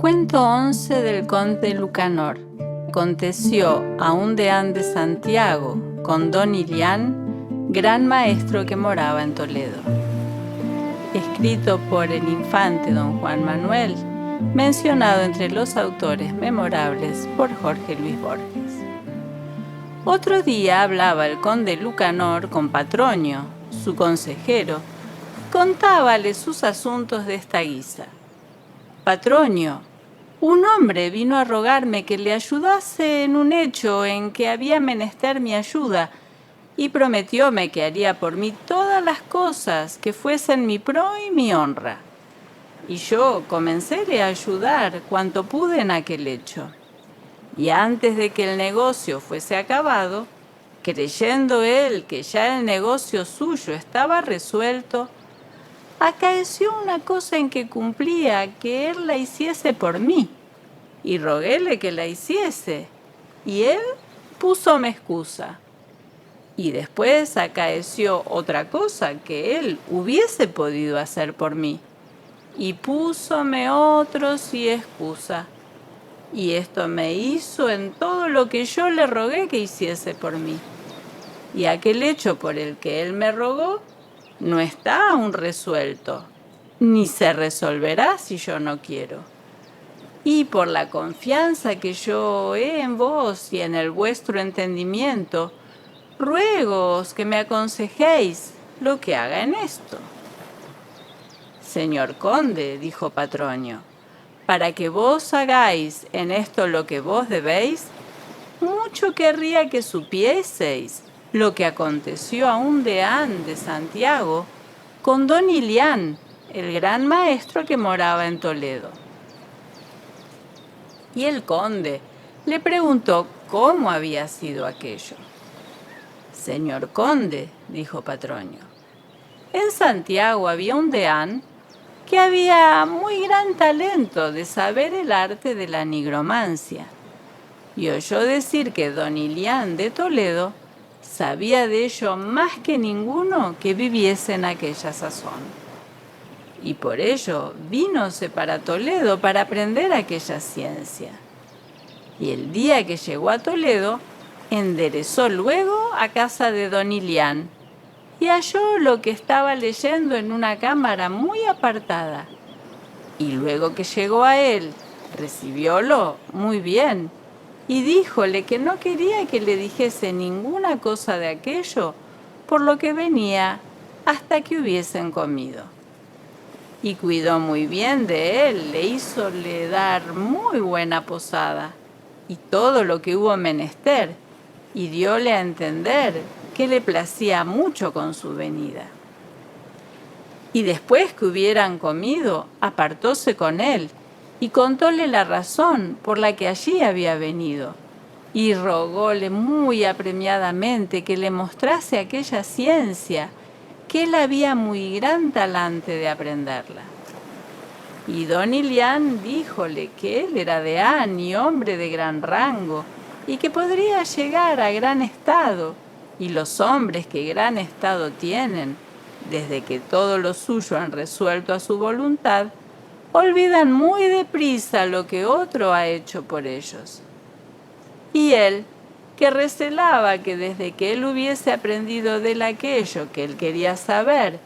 Cuento 11 del conde Lucanor. Aconteció a un deán de Santiago, con don Ilián, gran maestro que moraba en Toledo. Escrito por el infante don Juan Manuel, mencionado entre los autores memorables por Jorge Luis Borges. Otro día hablaba el conde Lucanor con Patronio, su consejero, y contábale sus asuntos de esta guisa. Patronio, un hombre vino a rogarme que le ayudase en un hecho en que había menester mi ayuda, y prometióme que haría por mí todas las cosas que fuesen mi pro y mi honra. Y yo comencéle a ayudar cuanto pude en aquel hecho. Y antes de que el negocio fuese acabado, creyendo él que ya el negocio suyo estaba resuelto, acaeció una cosa en que cumplía que él la hiciese por mí, y roguéle que la hiciese, y él púsome excusa. Y después acaeció otra cosa que él hubiese podido hacer por mí, y púsome otros y excusa. Y esto me hizo en todo lo que yo le rogué que hiciese por mí. Y aquel hecho por el que él me rogó no está aún resuelto, ni se resolverá si yo no quiero. Y por la confianza que yo he en vos y en el vuestro entendimiento, ruégoos que me aconsejéis lo que haga en esto. Señor conde, dijo Patronio, para que vos hagáis en esto lo que vos debéis, mucho querría que supieseis lo que aconteció a un deán de Santiago con don Ilián, el gran maestro que moraba en Toledo. Y el conde le preguntó cómo había sido aquello. Señor conde, dijo Patronio, en Santiago había un deán que había muy gran talento de saber el arte de la nigromancia, y oyó decir que don Ilián de Toledo sabía de ello más que ninguno que viviese en aquella sazón. Y por ello vínose para Toledo para aprender aquella ciencia. Y el día que llegó a Toledo, enderezó luego a casa de don Ilián, y halló lo que estaba leyendo en una cámara muy apartada. Y luego que llegó a él, recibiólo muy bien, y díjole que no quería que le dijese ninguna cosa de aquello, por lo que venía hasta que hubiesen comido. Y cuidó muy bien de él, le hízole dar muy buena posada, y todo lo que hubo menester, y dióle a entender que le placía mucho con su venida. Y después que hubieran comido, apartóse con él, y contóle la razón por la que allí había venido, y rogóle muy apremiadamente que le mostrase aquella ciencia, que él había muy gran talante de aprenderla. Y don Ilián díjole que él era deán y hombre de gran rango, y que podría llegar a gran estado, y los hombres que gran estado tienen, desde que todo lo suyo han resuelto a su voluntad, olvidan muy deprisa lo que otro ha hecho por ellos. Y él, que recelaba que desde que él hubiese aprendido de él aquello que él quería saber,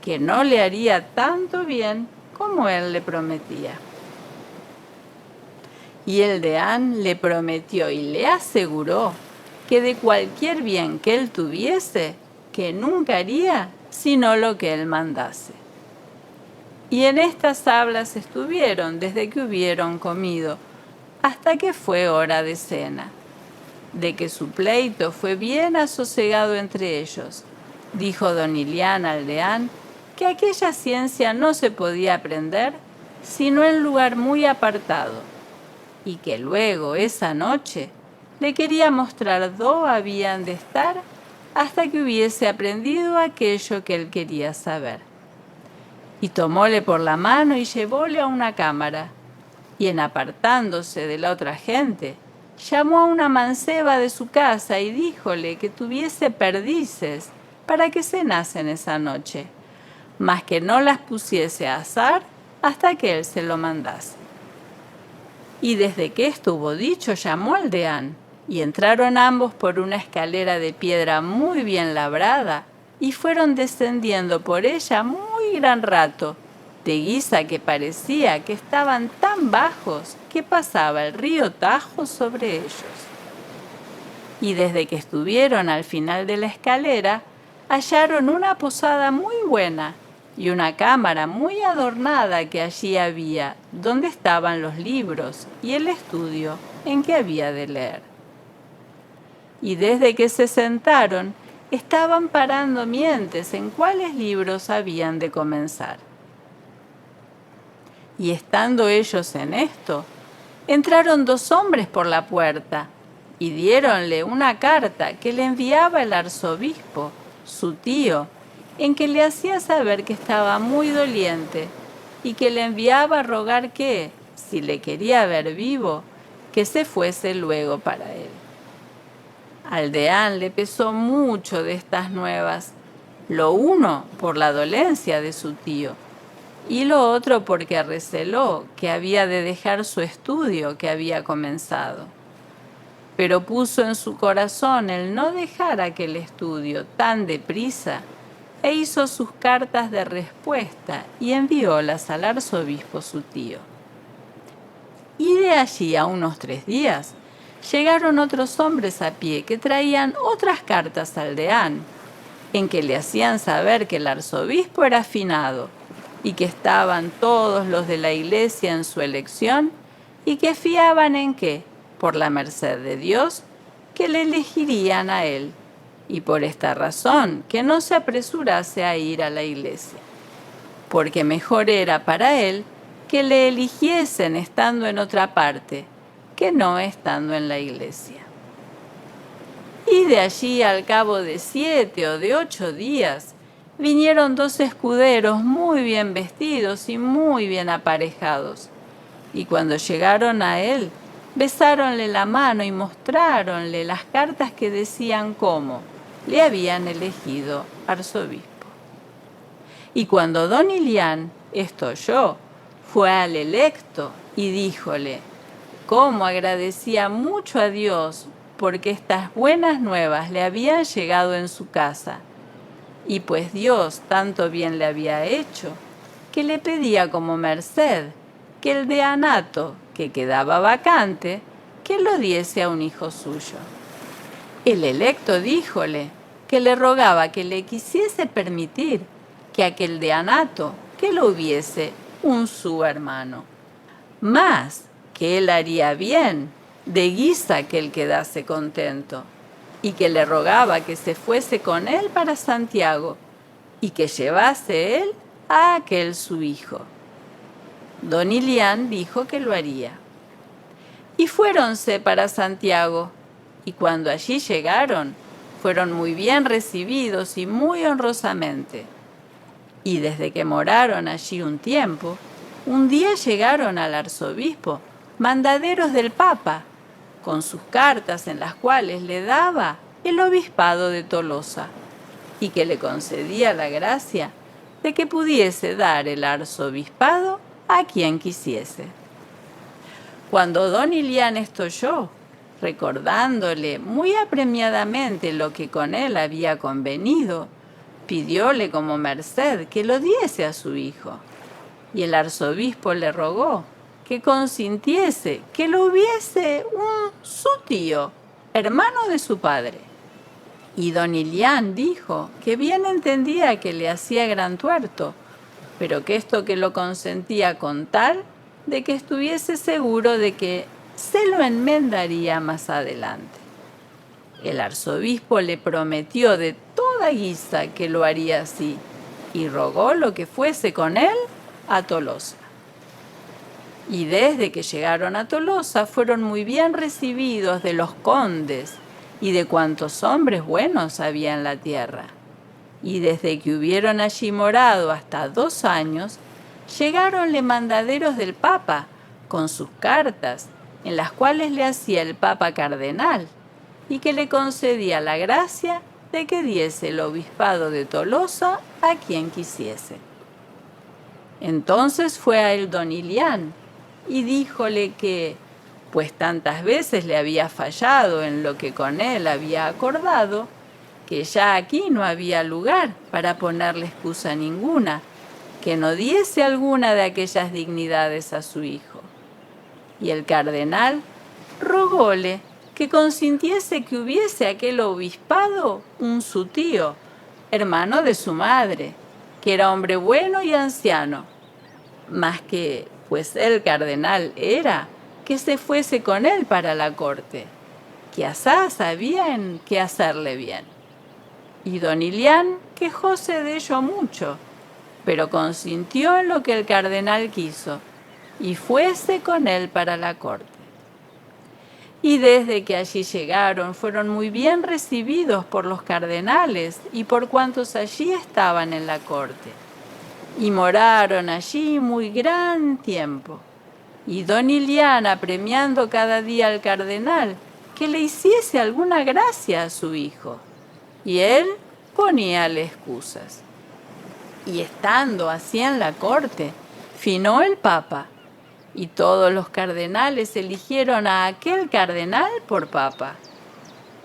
que no le haría tanto bien como él le prometía. Y el deán le prometió y le aseguró que de cualquier bien que él tuviese, que nunca haría sino lo que él mandase. Y en estas hablas estuvieron desde que hubieron comido, hasta que fue hora de cena. De que su pleito fue bien asosegado entre ellos, dijo don Ilián al deán que aquella ciencia no se podía aprender sino en lugar muy apartado, y que luego esa noche le quería mostrar dó habían de estar hasta que hubiese aprendido aquello que él quería saber. Y tomóle por la mano y llevóle a una cámara, y en apartándose de la otra gente, llamó a una manceba de su casa y díjole que tuviese perdices para que cenasen esa noche, mas que no las pusiese a asar hasta que él se lo mandase. Y desde que estuvo dicho, llamó al deán, y entraron ambos por una escalera de piedra muy bien labrada, y fueron descendiendo por ella muy gran rato, de guisa que parecía que estaban tan bajos que pasaba el río Tajo sobre ellos. Y desde que estuvieron al final de la escalera, hallaron una posada muy buena y una cámara muy adornada que allí había, donde estaban los libros y el estudio en que había de leer. Y desde que se sentaron, estaban parando mientes en cuáles libros habían de comenzar. Y estando ellos en esto, entraron 2 hombres por la puerta, y diéronle una carta que le enviaba el arzobispo, su tío, en que le hacía saber que estaba muy doliente, y que le enviaba a rogar que, si le quería ver vivo, que se fuese luego para él. Al deán le pesó mucho de estas nuevas, lo uno por la dolencia de su tío, y lo otro porque receló que había de dejar su estudio que había comenzado. Pero puso en su corazón el no dejar aquel estudio tan deprisa, e hizo sus cartas de respuesta y enviólas al arzobispo su tío. Y de allí a unos 3 días llegaron otros hombres a pie que traían otras cartas al deán, en que le hacían saber que el arzobispo era finado, y que estaban todos los de la iglesia en su elección, y que fiaban en que, por la merced de Dios, que le elegirían a él, y por esta razón que no se apresurase a ir a la iglesia, porque mejor era para él que le eligiesen estando en otra parte, que no estando en la iglesia. Y de allí al cabo de 7 o de 8 días, vinieron 2 escuderos muy bien vestidos y muy bien aparejados. Y cuando llegaron a él, besáronle la mano y mostráronle las cartas que decían cómo le habían elegido arzobispo. Y cuando don Ilián esto oyó, fue al electo y díjole cómo agradecía mucho a Dios porque estas buenas nuevas le habían llegado en su casa. Y pues Dios tanto bien le había hecho, que le pedía como merced que el deanato, que quedaba vacante, que lo diese a un hijo suyo. El electo díjole que le rogaba que le quisiese permitir que aquel deanato, que lo hubiese un su hermano, mas que él haría bien, de guisa que él quedase contento, y que le rogaba que se fuese con él para Santiago, y que llevase él a aquel su hijo. Don Ilián dijo que lo haría. Y fuéronse para Santiago, y cuando allí llegaron, fueron muy bien recibidos y muy honrosamente. Y desde que moraron allí un tiempo, un día llegaron al arzobispo mandaderos del Papa, con sus cartas en las cuales le daba el obispado de Tolosa, y que le concedía la gracia de que pudiese dar el arzobispado a quien quisiese. Cuando don Ilián esto oyó, recordándole muy apremiadamente lo que con él había convenido, pidióle como merced que lo diese a su hijo. Y el arzobispo le rogó que consintiese que lo hubiese su tío, hermano de su padre. Y don Ilián dijo que bien entendía que le hacía gran tuerto, pero que esto que lo consentía con tal de que estuviese seguro de que se lo enmendaría más adelante. El arzobispo le prometió de toda guisa que lo haría así, y rogó lo que fuese con él a Tolosa. Y desde que llegaron a Tolosa fueron muy bien recibidos de los condes y de cuantos hombres buenos había en la tierra. Y desde que hubieron allí morado hasta 2 años, llegáronle mandaderos del Papa con sus cartas, en las cuales le hacía el Papa cardenal, y que le concedía la gracia de que diese el obispado de Tolosa a quien quisiese. Entonces fue a él don Ilián, y díjole que, pues tantas veces le había fallado en lo que con él había acordado, que ya aquí no había lugar para ponerle excusa ninguna, que no diese alguna de aquellas dignidades a su hijo. Y el cardenal rogóle que consintiese que hubiese aquel obispado un su tío, hermano de su madre, que era hombre bueno y anciano, mas que, pues el cardenal era, que se fuese con él para la corte, que asá sabían qué hacerle bien. Y don Ilián quejóse de ello mucho, pero consintió en lo que el cardenal quiso, y fuese con él para la corte. Y desde que allí llegaron, fueron muy bien recibidos por los cardenales y por cuantos allí estaban en la corte, y moraron allí muy gran tiempo. Y don Ilián apremiando cada día al cardenal que le hiciese alguna gracia a su hijo, y él poníale excusas. Y estando así en la corte, finó el papa, y todos los cardenales eligieron a aquel cardenal por papa.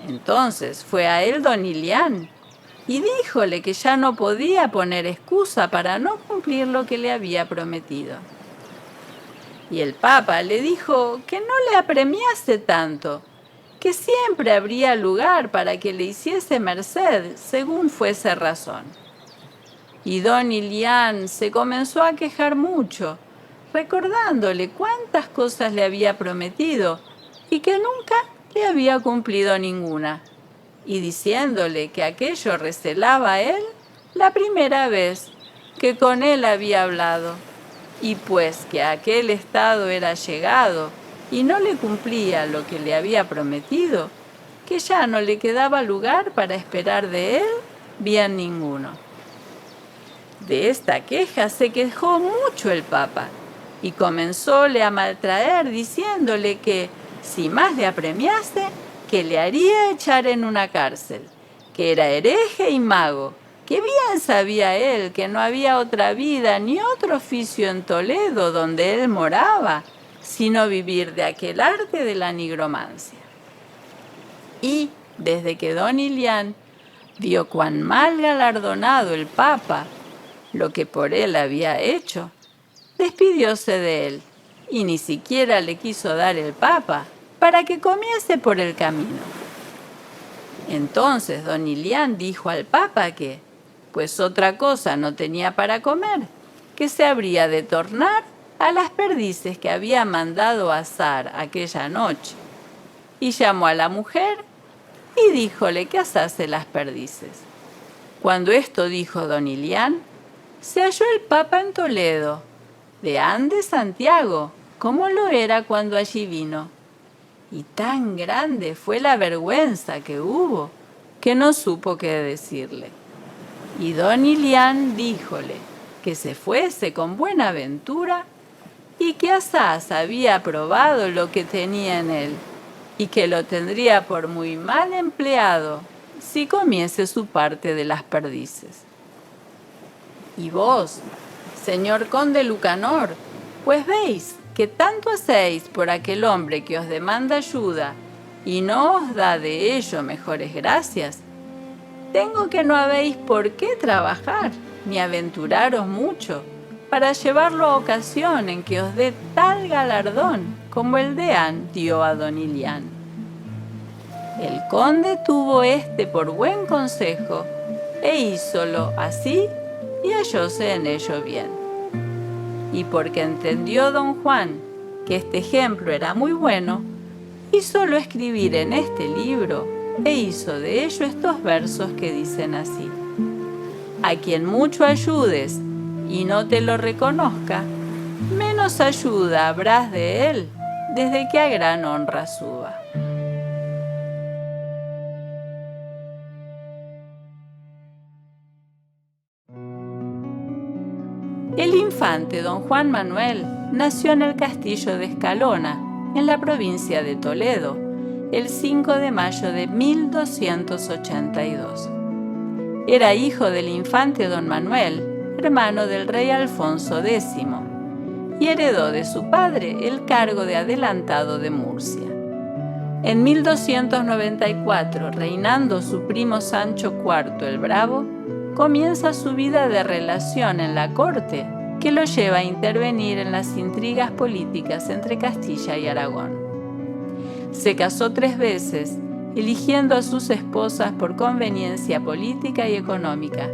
Entonces fue a él don Ilián, y díjole que ya no podía poner excusa para no cumplir lo que le había prometido. Y el papa le dijo que no le apremiase tanto, que siempre habría lugar para que le hiciese merced según fuese razón. Y don Ilián se comenzó a quejar mucho, recordándole cuántas cosas le había prometido y que nunca le había cumplido ninguna, y diciéndole que aquello recelaba a él la primera vez que con él había hablado, y pues que a aquel estado era llegado y no le cumplía lo que le había prometido, que ya no le quedaba lugar para esperar de él bien ninguno. De esta queja se quejó mucho el papa, y comenzóle a maltraer diciéndole que, si más le apremiase, que le haría echar en una cárcel, que era hereje y mago, que bien sabía él que no había otra vida ni otro oficio en Toledo donde él moraba, sino vivir de aquel arte de la nigromancia. Y, desde que don Ilián vio cuán mal galardonado el papa lo que por él había hecho, despidióse de él, y ni siquiera le quiso dar el papa para que comiese por el camino. Entonces don Ilián dijo al papa que, pues otra cosa no tenía para comer, que se habría de tornar a las perdices que había mandado asar aquella noche. Y llamó a la mujer y díjole que asase las perdices. Cuando esto dijo don Ilián, se halló el papa en Toledo, de ande Santiago, como lo era cuando allí vino. Y tan grande fue la vergüenza que hubo, que no supo qué decirle. Y don Ilián díjole que se fuese con buena ventura y que asaz había probado lo que tenía en él, y que lo tendría por muy mal empleado si comiese su parte de las perdices. Y vos, señor conde Lucanor, pues veis que tanto hacéis por aquel hombre que os demanda ayuda y no os da de ello mejores gracias, tengo que no habéis por qué trabajar ni aventuraros mucho para llevarlo a ocasión en que os dé tal galardón como el deán dio a don Ilián. El conde tuvo por buen consejo e hízolo así y hallóse en ello bien. Y porque entendió don Juan que este ejemplo era muy bueno, hízolo escribir en este libro e hizo de ello estos versos que dicen así: a quien mucho ayudes y no te lo reconozca, menos ayuda habrás de él desde que a gran honra suba. El infante don Juan Manuel nació en el castillo de Escalona, en la provincia de Toledo, el 5 de mayo de 1282. Era hijo del infante don Manuel, hermano del rey Alfonso X, y heredó de su padre el cargo de adelantado de Murcia. En 1294, reinando su primo Sancho IV el Bravo, comienza su vida de relación en la corte que lo lleva a intervenir en las intrigas políticas entre Castilla y Aragón. Se casó 3 veces, eligiendo a sus esposas por conveniencia política y económica,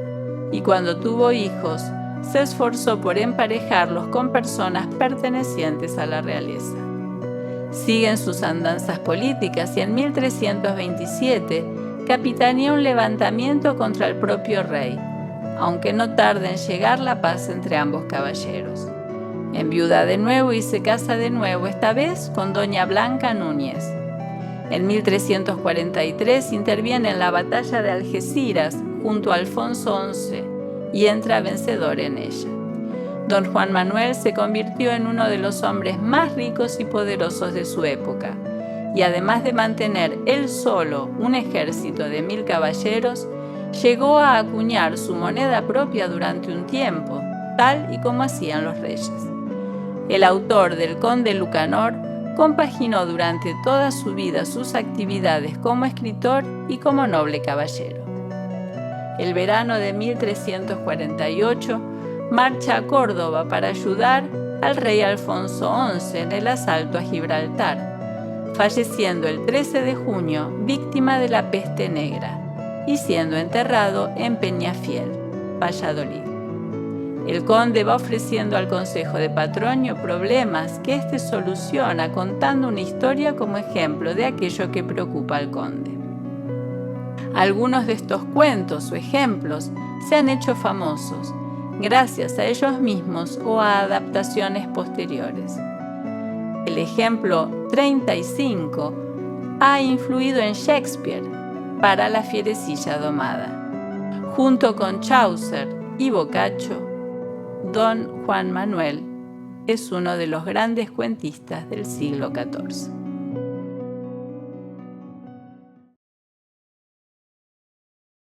y cuando tuvo hijos, se esforzó por emparejarlos con personas pertenecientes a la realeza. Siguen sus andanzas políticas y en 1327 capitanea un levantamiento contra el propio rey, aunque no tarda en llegar la paz entre ambos caballeros. Enviuda de nuevo y se casa de nuevo, esta vez con doña Blanca Núñez. En 1343 interviene en la batalla de Algeciras junto a Alfonso XI y entra vencedor en ella. Don Juan Manuel se convirtió en uno de los hombres más ricos y poderosos de su época, y además de mantener él solo un ejército de 1000 caballeros, llegó a acuñar su moneda propia durante un tiempo, tal y como hacían los reyes. El autor del Conde Lucanor compaginó durante toda su vida sus actividades como escritor y como noble caballero. El verano de 1348 marcha a Córdoba para ayudar al rey Alfonso XI en el asalto a Gibraltar, falleciendo el 13 de junio víctima de la peste negra y siendo enterrado en Peñafiel, Valladolid. El conde va ofreciendo al consejo de Patronio problemas que éste soluciona contando una historia como ejemplo de aquello que preocupa al conde. Algunos de estos cuentos o ejemplos se han hecho famosos gracias a ellos mismos o a adaptaciones posteriores. El ejemplo 35 ha influido en Shakespeare para La fierecilla domada. Junto con Chaucer y Boccaccio, Don Juan Manuel es uno de los grandes cuentistas del siglo XIV.